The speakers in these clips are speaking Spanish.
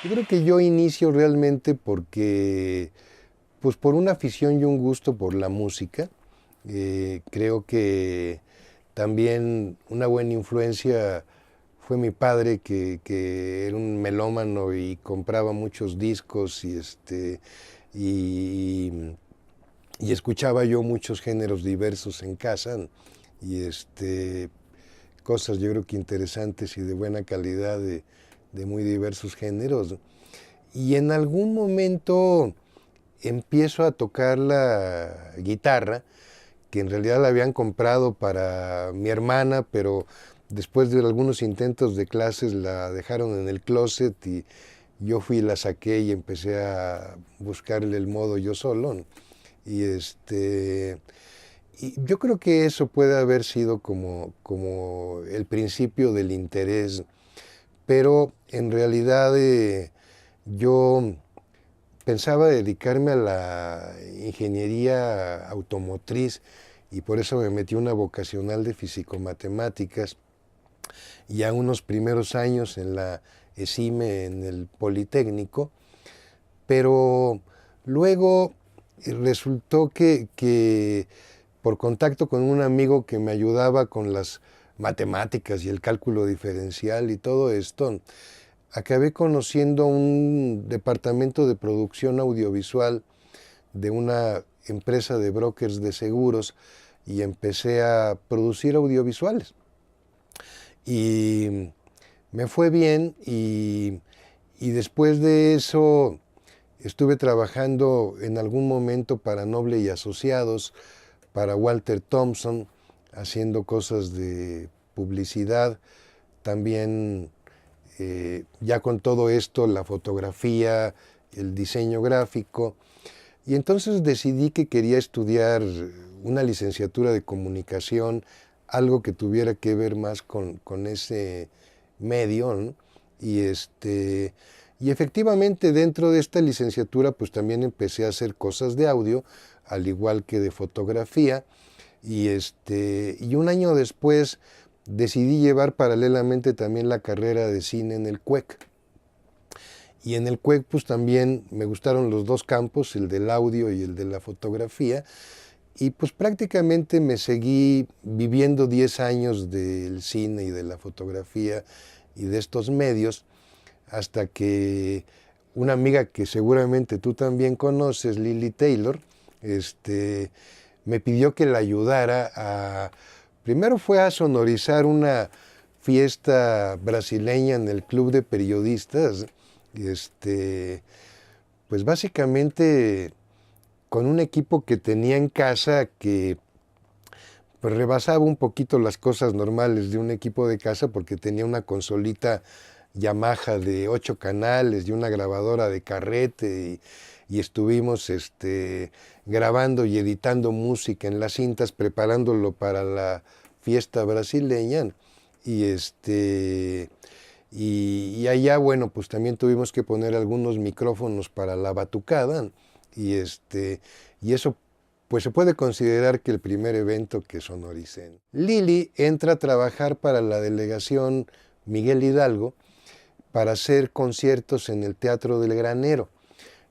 Yo creo que yo inicio realmente pues por una afición y un gusto por la música. Creo que también una buena influencia fue mi padre, que era un melómano y compraba muchos discos y, y escuchaba yo muchos géneros diversos en casa y cosas yo creo que interesantes y de buena calidad de muy diversos géneros. Y en algún momento empiezo a tocar la guitarra, que en realidad la habían comprado para mi hermana, pero después de algunos intentos de clases la dejaron en el closet y yo fui y la saqué y empecé a buscarle el modo yo solo, ¿no? Y y yo creo que eso puede haber sido como el principio del interés, pero en realidad yo pensaba dedicarme a la ingeniería automotriz y por eso me metí una vocacional de físico-matemáticas y a unos primeros años en la ESIME, en el Politécnico, pero luego resultó que por contacto con un amigo que me ayudaba con las matemáticas y el cálculo diferencial y todo esto, acabé conociendo un departamento de producción audiovisual de una empresa de brokers de seguros y empecé a producir audiovisuales. Y me fue bien y después de eso estuve trabajando en algún momento para Noble y Asociados, para Walter Thompson, haciendo cosas de publicidad, también ya con todo esto, la fotografía, el diseño gráfico. Y entonces decidí que quería estudiar una licenciatura de comunicación, algo que tuviera que ver más con ese medio, ¿no? Y, y efectivamente dentro de esta licenciatura pues también empecé a hacer cosas de audio, al igual que de fotografía. Y un año después decidí llevar paralelamente también la carrera de cine en el CUEC. Y en el CUEC pues también me gustaron los dos campos, el del audio y el de la fotografía. Y pues prácticamente me seguí viviendo 10 años del cine y de la fotografía y de estos medios, hasta que una amiga que seguramente tú también conoces, Lily Taylor, me pidió que la ayudara a... Primero fue a sonorizar una fiesta brasileña en el Club de Periodistas, pues básicamente con un equipo que tenía en casa que pues rebasaba un poquito las cosas normales de un equipo de casa porque tenía una consolita Yamaha de 8 canales y una grabadora de carrete y estuvimos grabando y editando música en las cintas, preparándolo para la fiesta brasileña y y allá, bueno, pues también tuvimos que poner algunos micrófonos para la batucada y y eso pues se puede considerar que el primer evento que sonoricé. Lili entra a trabajar para la delegación Miguel Hidalgo para hacer conciertos en el Teatro del Granero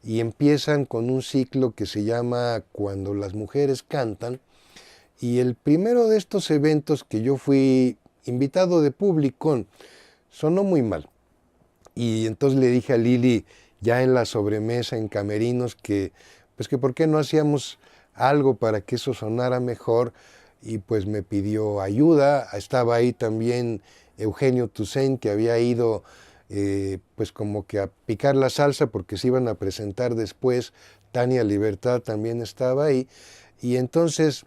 y empiezan con un ciclo que se llama Cuando las mujeres cantan y el primero de estos eventos que yo fui invitado de público sonó muy mal. Y entonces le dije a Lili, ya en la sobremesa, en camerinos, pues que por qué no hacíamos algo para que eso sonara mejor. Y pues me pidió ayuda. Estaba ahí también Eugenio Toussaint, que había ido pues como que a picar la salsa porque se iban a presentar después. Tania Libertad también estaba ahí. Y entonces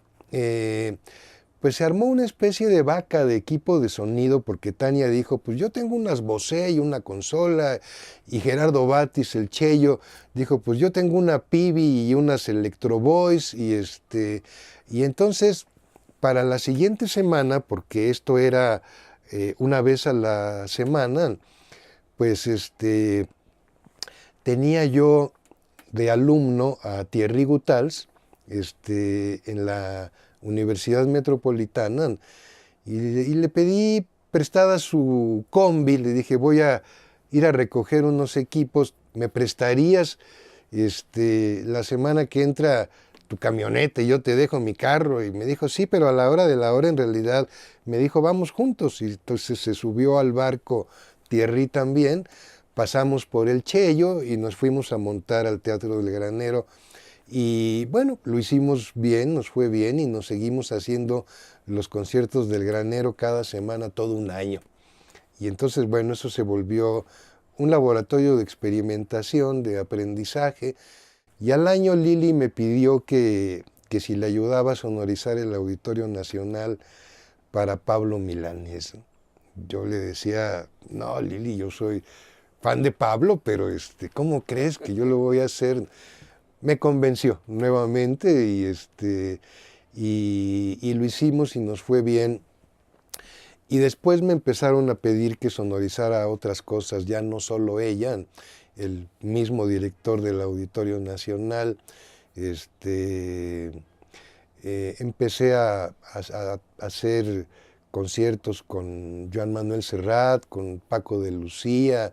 pues se armó una especie de vaca de equipo de sonido porque Tania dijo, pues yo tengo unas Bose y una consola, y Gerardo Batis, el Cheyo, dijo, pues yo tengo una Pibi y unas Electro Boys, y entonces para la siguiente semana, porque esto era una vez a la semana, pues tenía yo de alumno a Thierry Gutals, en la Universidad Metropolitana, y le pedí prestada su combi, le dije, voy a ir a recoger unos equipos, ¿me prestarías la semana que entra tu camioneta y yo te dejo mi carro? Y me dijo, sí, pero a la hora de la hora en realidad me dijo, vamos juntos. Y entonces se subió al barco Thierry también, pasamos por el Cheyo y nos fuimos a montar al Teatro del Granero. Y bueno, lo hicimos bien, nos fue bien y nos seguimos haciendo los conciertos del Granero cada semana todo un año. Y entonces, bueno, eso se volvió un laboratorio de experimentación, de aprendizaje. Y al año Lili me pidió que si le ayudaba a sonorizar el Auditorio Nacional para Pablo Milanés. Yo le decía, no, Lili, yo soy fan de Pablo, pero ¿cómo crees que yo lo voy a hacer? Me convenció nuevamente y lo hicimos y nos fue bien. Y después me empezaron a pedir que sonorizara otras cosas, ya no solo ella, el mismo director del Auditorio Nacional. Empecé a hacer conciertos con Joan Manuel Serrat, con Paco de Lucía,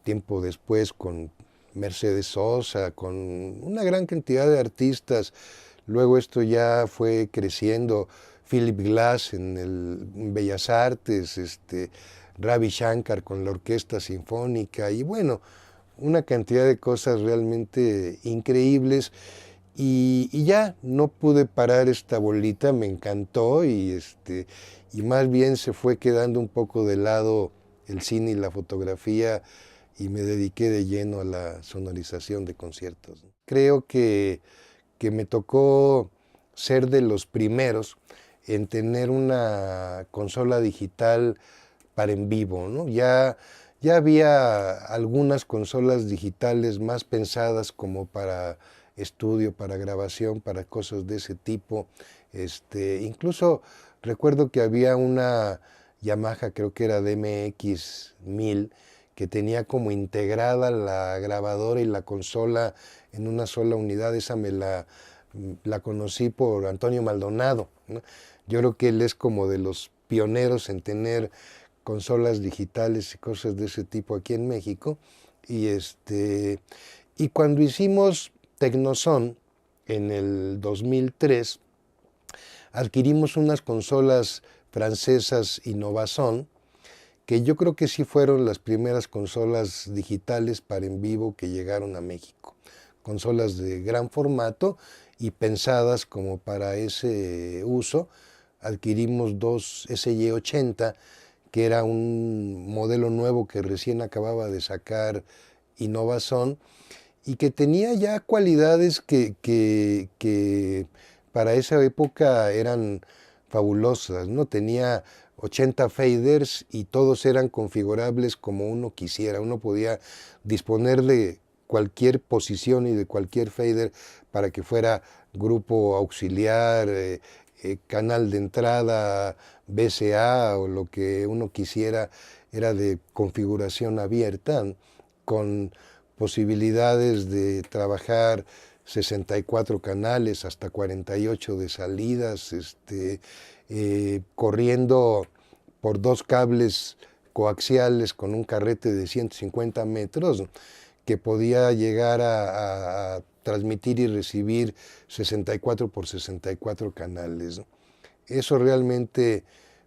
tiempo después con Mercedes Sosa, con una gran cantidad de artistas. Luego esto ya fue creciendo. Philip Glass en Bellas Artes, Ravi Shankar con la Orquesta Sinfónica y bueno, una cantidad de cosas realmente increíbles. Y ya no pude parar esta bolita, me encantó y más bien se fue quedando un poco de lado el cine y la fotografía y me dediqué de lleno a la sonorización de conciertos. Creo que me tocó ser de los primeros en tener una consola digital para en vivo, ¿no? Ya había algunas consolas digitales más pensadas como para estudio, para grabación, para cosas de ese tipo. Incluso recuerdo que había una Yamaha, creo que era DMX 1000, que tenía como integrada la grabadora y la consola en una sola unidad. Esa la conocí por Antonio Maldonado, ¿no? Yo creo que él es como de los pioneros en tener consolas digitales y cosas de ese tipo aquí en México. Y cuando hicimos Tecnoson en el 2003, adquirimos unas consolas francesas Innovason, que yo creo que sí fueron las primeras consolas digitales para en vivo que llegaron a México. Consolas de gran formato y pensadas como para ese uso. Adquirimos dos SY-80, que era un modelo nuevo que recién acababa de sacar Innovason y que tenía ya cualidades que para esa época eran fabulosas, ¿no? Tenía 80 faders y todos eran configurables como uno quisiera. Uno podía disponer de cualquier posición y de cualquier fader para que fuera grupo auxiliar, canal de entrada, VCA o lo que uno quisiera. Era de configuración abierta con posibilidades de trabajar 64 canales hasta 48 de salidas, corriendo por dos cables coaxiales con un carrete de 150 metros que podía llegar a transmitir y recibir 64 por 64 canales. Eso realmente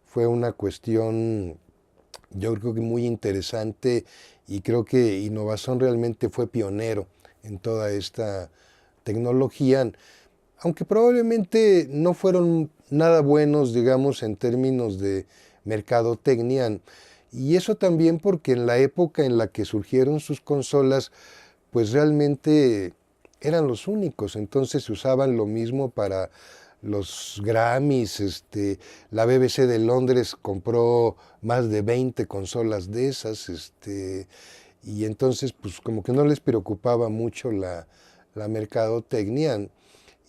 fue una cuestión, yo creo que muy interesante, y creo que Innovason realmente fue pionero en toda esta tecnología, aunque probablemente no fueron nada buenos, digamos, en términos de mercadotecnia. Y eso también porque en la época en la que surgieron sus consolas, pues realmente eran los únicos. Entonces se usaban lo mismo para los Grammys. La BBC de Londres compró más de 20 consolas de esas. Y entonces, pues como que no les preocupaba mucho la mercadotecnia.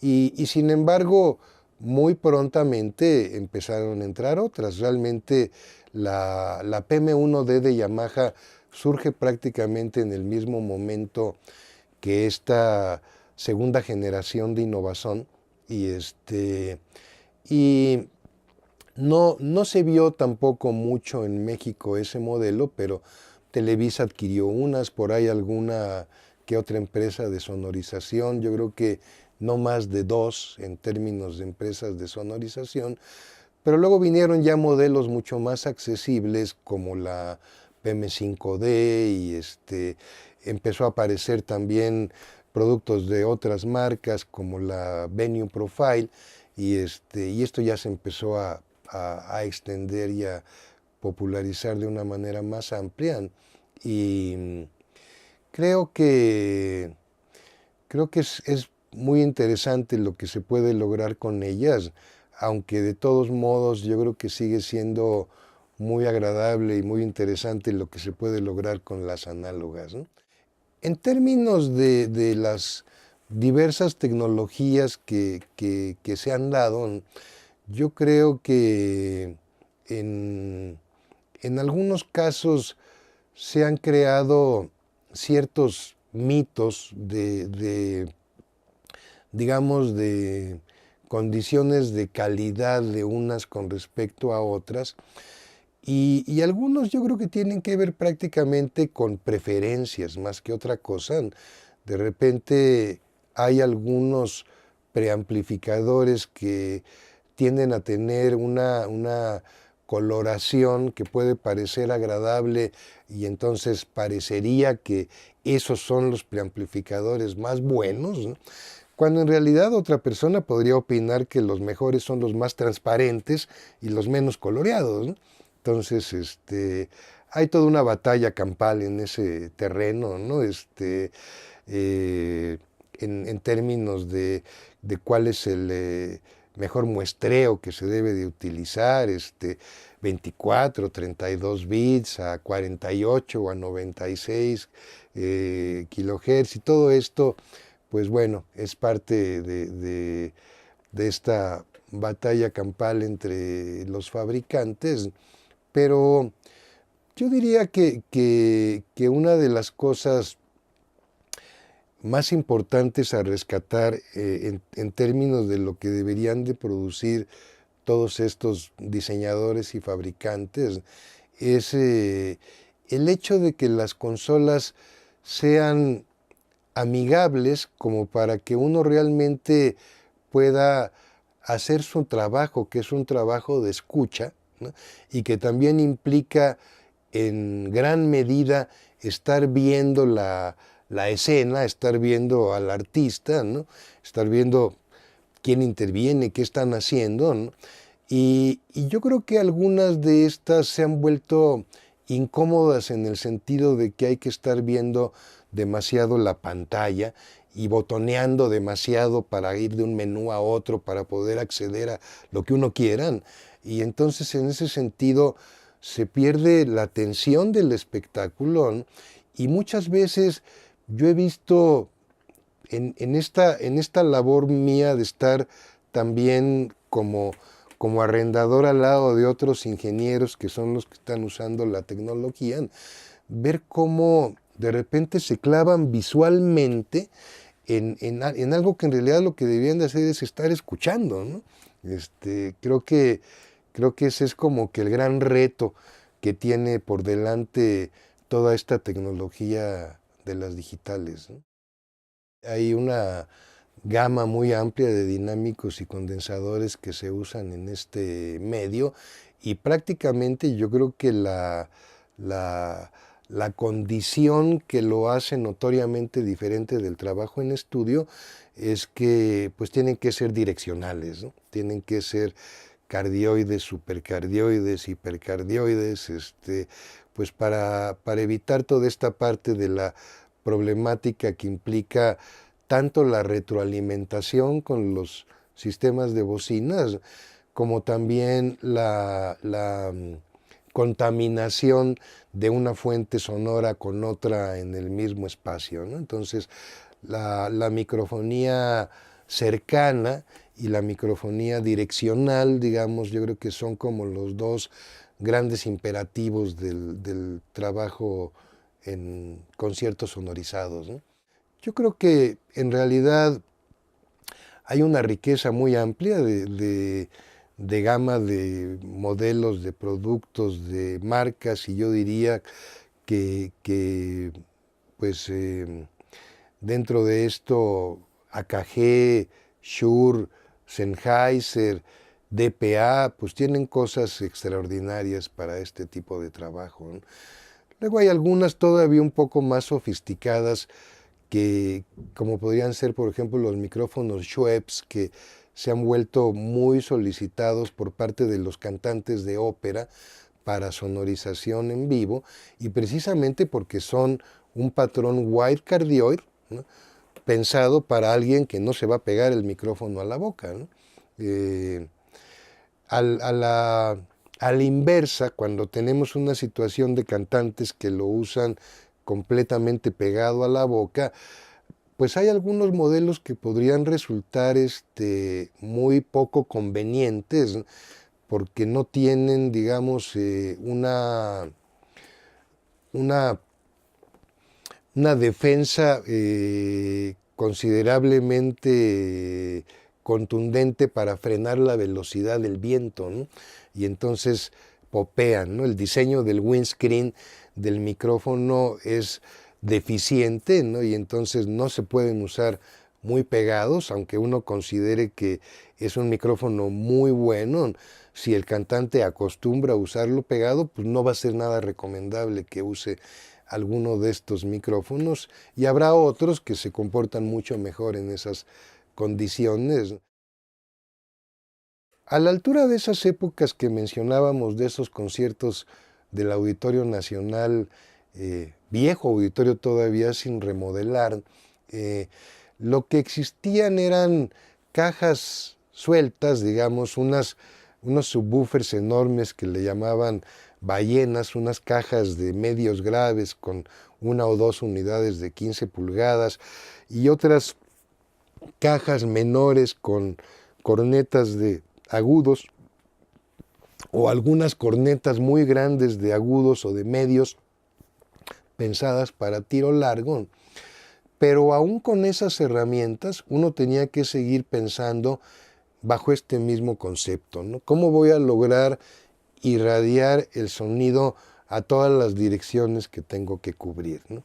Y sin embargo, muy prontamente empezaron a entrar otras. Realmente la PM1D de Yamaha surge prácticamente en el mismo momento que esta segunda generación de Innovason. Y no se vio tampoco mucho en México ese modelo, pero Televisa adquirió unas, por ahí alguna que otra empresa de sonorización, yo creo que no más de 2 en términos de empresas de sonorización, pero luego vinieron ya modelos mucho más accesibles como la PM5D y empezó a aparecer también productos de otras marcas como la Venue Profile y esto ya se empezó a extender y a popularizar de una manera más amplia y creo que, creo que es muy interesante lo que se puede lograr con ellas, aunque de todos modos yo creo que sigue siendo muy agradable y muy interesante lo que se puede lograr con las análogas, ¿no? En términos de las diversas tecnologías que se han dado, yo creo que en, en algunos casos se han creado ciertos mitos digamos, de condiciones de calidad de unas con respecto a otras. Y algunos yo creo que tienen que ver prácticamente con preferencias más que otra cosa. De repente hay algunos preamplificadores que tienden a tener una coloración que puede parecer agradable y entonces parecería que esos son los preamplificadores más buenos, ¿no? Cuando en realidad otra persona podría opinar que los mejores son los más transparentes y los menos coloreados, ¿no? Entonces, hay toda una batalla campal en ese terreno, ¿no? En términos de cuál es el mejor muestreo que se debe de utilizar, 24, 32 bits, a 48 o a 96 kilohertz y todo esto, pues bueno, es parte de esta batalla campal entre los fabricantes, pero yo diría que una de las cosas más importantes a rescatar en términos de lo que deberían de producir todos estos diseñadores y fabricantes es el hecho de que las consolas sean amigables como para que uno realmente pueda hacer su trabajo, que es un trabajo de escucha, ¿no? Y que también implica en gran medida estar viendo la escena, estar viendo al artista, ¿no? Estar viendo quién interviene, qué están haciendo, ¿no? Y yo creo que algunas de estas se han vuelto incómodas en el sentido de que hay que estar viendo demasiado la pantalla y botoneando demasiado para ir de un menú a otro para poder acceder a lo que uno quiera. Y entonces en ese sentido se pierde la atención del espectáculo, ¿no? Y muchas veces yo he visto en esta labor mía de estar también como arrendador al lado de otros ingenieros que son los que están usando la tecnología, ver cómo de repente se clavan visualmente en algo que en realidad lo que debían de hacer es estar escuchando, ¿no? Creo que ese es como que el gran reto que tiene por delante toda esta tecnología de las digitales, ¿no? Hay una gama muy amplia de dinámicos y condensadores que se usan en este medio y prácticamente yo creo que la condición que lo hace notoriamente diferente del trabajo en estudio es que pues tienen que ser direccionales, ¿no? Tienen que ser cardioides, supercardioides, hipercardioides, pues para evitar toda esta parte de la problemática que implica tanto la retroalimentación con los sistemas de bocinas como también la contaminación de una fuente sonora con otra en el mismo espacio, ¿no? Entonces, la microfonía cercana y la microfonía direccional, digamos, yo creo que son como los dos grandes imperativos del trabajo en conciertos sonorizados, ¿no? Yo creo que en realidad hay una riqueza muy amplia de gama de modelos, de productos, de marcas, y yo diría que pues dentro de esto AKG, Shure, Sennheiser, DPA, pues tienen cosas extraordinarias para este tipo de trabajo, ¿no? Luego hay algunas todavía un poco más sofisticadas que, como podrían ser, por ejemplo, los micrófonos Schweppes, que se han vuelto muy solicitados por parte de los cantantes de ópera para sonorización en vivo, y precisamente porque son un patrón wide cardioid, ¿no?, pensado para alguien que no se va a pegar el micrófono a la boca, ¿no? A la inversa, cuando tenemos una situación de cantantes que lo usan completamente pegado a la boca, pues hay algunos modelos que podrían resultar muy poco convenientes, ¿no?, porque no tienen, digamos, una defensa considerablemente contundente para frenar la velocidad del viento, ¿no? Y entonces popean, ¿no? El diseño del windscreen del micrófono es deficiente, ¿no? Y entonces no se pueden usar muy pegados, aunque uno considere que es un micrófono muy bueno. Si el cantante acostumbra a usarlo pegado, pues no va a ser nada recomendable que use alguno de estos micrófonos, y habrá otros que se comportan mucho mejor en esas condiciones. A la altura de esas épocas que mencionábamos, de esos conciertos del Auditorio Nacional, viejo auditorio todavía sin remodelar, lo que existían eran cajas sueltas, digamos, unos subwoofers enormes que le llamaban ballenas, unas cajas de medios graves con 1 o 2 unidades de 15 pulgadas y otras cajas menores con cornetas de agudos o algunas cornetas muy grandes de agudos o de medios pensadas para tiro largo. Pero aún con esas herramientas uno tenía que seguir pensando bajo este mismo concepto, ¿no? ¿Cómo voy a lograr irradiar el sonido a todas las direcciones que tengo que cubrir, ¿no?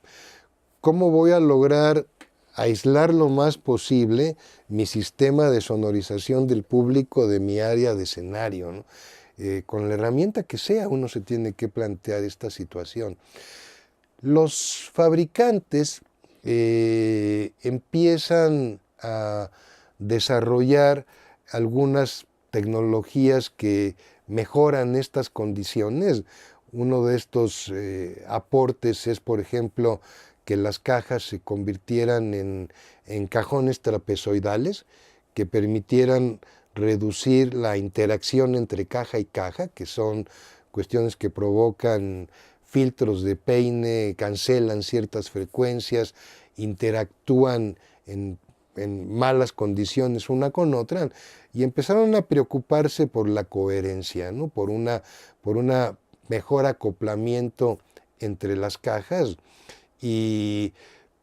¿Cómo voy a lograr aislar lo más posible mi sistema de sonorización del público de mi área de escenario, ¿no? Con la herramienta que sea, uno se tiene que plantear esta situación. Los fabricantes empiezan a desarrollar algunas tecnologías que mejoran estas condiciones. Uno de estos aportes es, por ejemplo, que las cajas se convirtieran en cajones trapezoidales que permitieran reducir la interacción entre caja y caja, que son cuestiones que provocan filtros de peine, cancelan ciertas frecuencias, interactúan en malas condiciones una con otra, y empezaron a preocuparse por la coherencia, ¿no? por una mejor acoplamiento entre las cajas. Y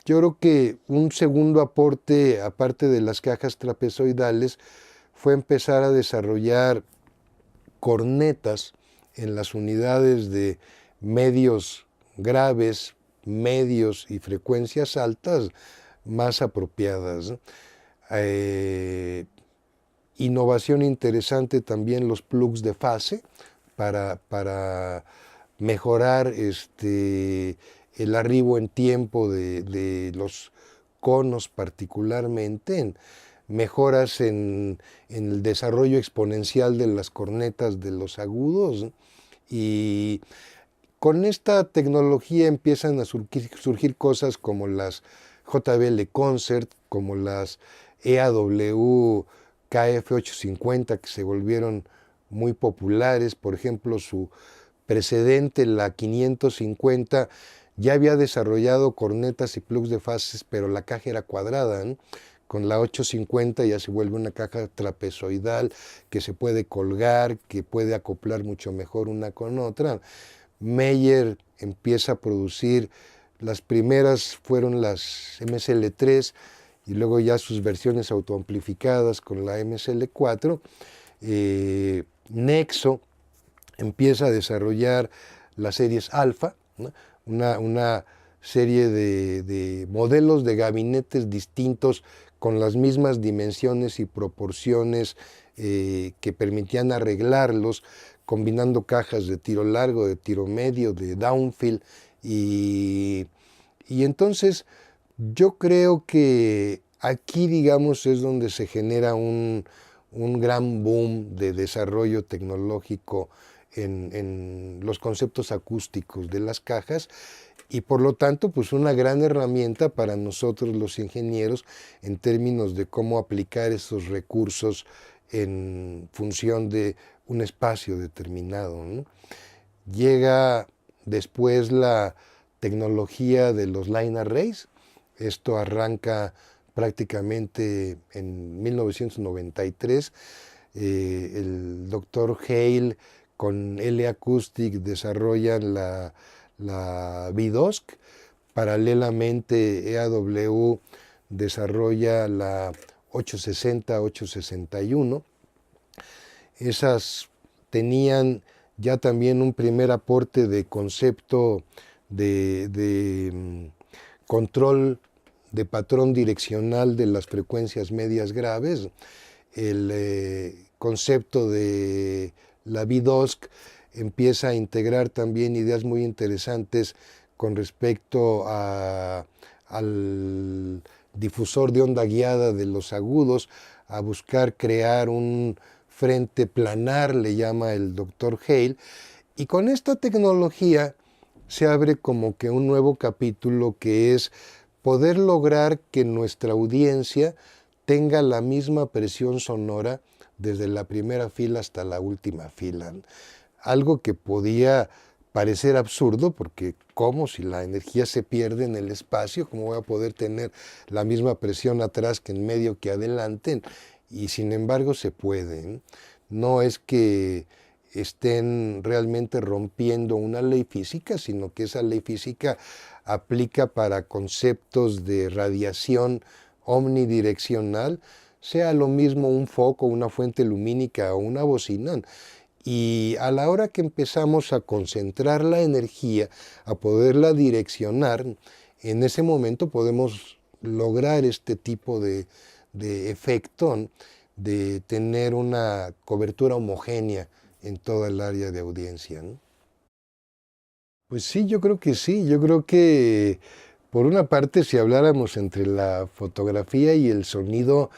yo creo que un segundo aporte, aparte de las cajas trapezoidales, fue empezar a desarrollar cornetas en las unidades de medios graves, medios y frecuencias altas más apropiadas, ¿no? Innovación interesante también los plugs de fase para mejorar el arribo en tiempo de los conos, particularmente en mejoras en el desarrollo exponencial de las cornetas de los agudos, ¿no? Y con esta tecnología empiezan a surgir cosas como las JBL Concert, como las EAW KF850, que se volvieron muy populares. Por ejemplo, su precedente, la 550, ya había desarrollado cornetas y plugs de fases, pero la caja era cuadrada, ¿no? Con la 850 ya se vuelve una caja trapezoidal que se puede colgar, que puede acoplar mucho mejor una con otra. Meyer empieza a producir, las primeras fueron las MSL3 y luego ya sus versiones autoamplificadas con la MSL4. Nexo empieza a desarrollar las series alfa, ¿no? una serie de modelos de gabinetes distintos con las mismas dimensiones y proporciones que permitían arreglarlos, combinando cajas de tiro largo, de tiro medio, de downfield, y entonces yo creo que aquí, digamos, es donde se genera un gran boom de desarrollo tecnológico en los conceptos acústicos de las cajas, y por lo tanto, pues una gran herramienta para nosotros los ingenieros en términos de cómo aplicar esos recursos en función de un espacio determinado, ¿no? Llega después la tecnología de los line arrays. Esto arranca prácticamente en 1993. El doctor Hale con L-Acoustic desarrollan la VDOSC. Paralelamente, EAW desarrolla la 860, 861. Esas tenían ya también un primer aporte de concepto de control de patrón direccional de las frecuencias medias graves. El concepto de la VDOSC empieza a integrar también ideas muy interesantes con respecto al difusor de onda guiada de los agudos, a buscar crear un frente planar, le llama el doctor Hale, y con esta tecnología se abre como que un nuevo capítulo, que es poder lograr que nuestra audiencia tenga la misma presión sonora desde la primera fila hasta la última fila. Algo que podía parecer absurdo, porque ¿cómo? Si la energía se pierde en el espacio, ¿cómo voy a poder tener la misma presión atrás que en medio que adelante? Y sin embargo se puede. No es que estén realmente rompiendo una ley física, sino que esa ley física aplica para conceptos de radiación omnidireccional, sea lo mismo un foco, una fuente lumínica o una bocina. Y a la hora que empezamos a concentrar la energía, a poderla direccionar, en ese momento podemos lograr este tipo de efecto, de tener una cobertura homogénea en toda el área de audiencia, ¿no? Pues sí, yo creo que sí. Yo creo que, por una parte, si habláramos entre la fotografía y el sonido,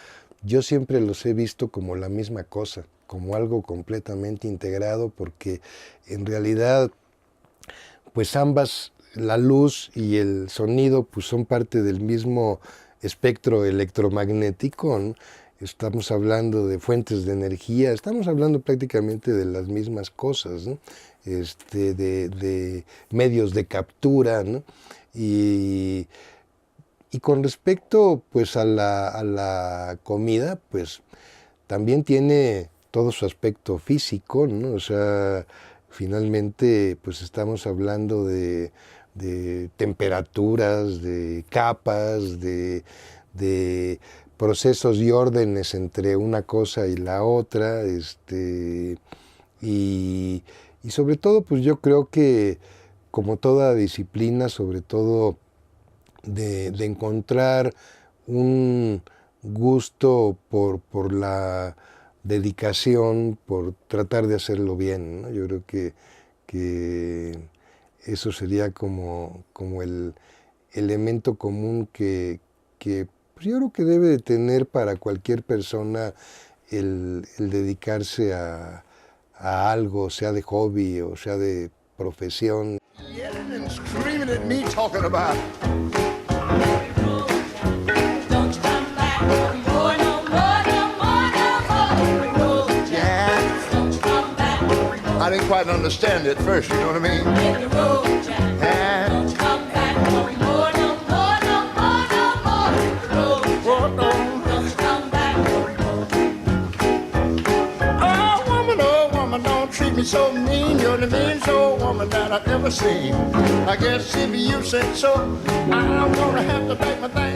yo siempre los he visto como la misma cosa, como algo completamente integrado, porque en realidad, pues ambas, la luz y el sonido, pues son parte del mismo espectro electromagnético, ¿no? Estamos hablando de fuentes de energía, estamos hablando prácticamente de las mismas cosas, ¿no? De medios de captura, ¿no? Y con respecto, pues, a la comida, pues también tiene todo su aspecto físico, ¿no? O sea, finalmente, pues estamos hablando de temperaturas, de capas, de procesos y órdenes entre una cosa y la otra, y sobre todo, pues yo creo que, como toda disciplina, sobre todo de encontrar un gusto por la dedicación, por tratar de hacerlo bien, ¿no? Yo creo que eso sería como el elemento común que pues yo creo que debe de tener para cualquier persona el dedicarse a algo, sea de hobby o sea de profesión. I didn't quite understand it first, you know what I mean? Hit the road, Jack. And don't come back no more, no more, no more, no more. Hit the road, Jack. Don't come back no more. Oh woman, don't treat me so mean. You're the meanest old woman that I've ever seen. I guess if you said so, I'm gonna have to pack my things.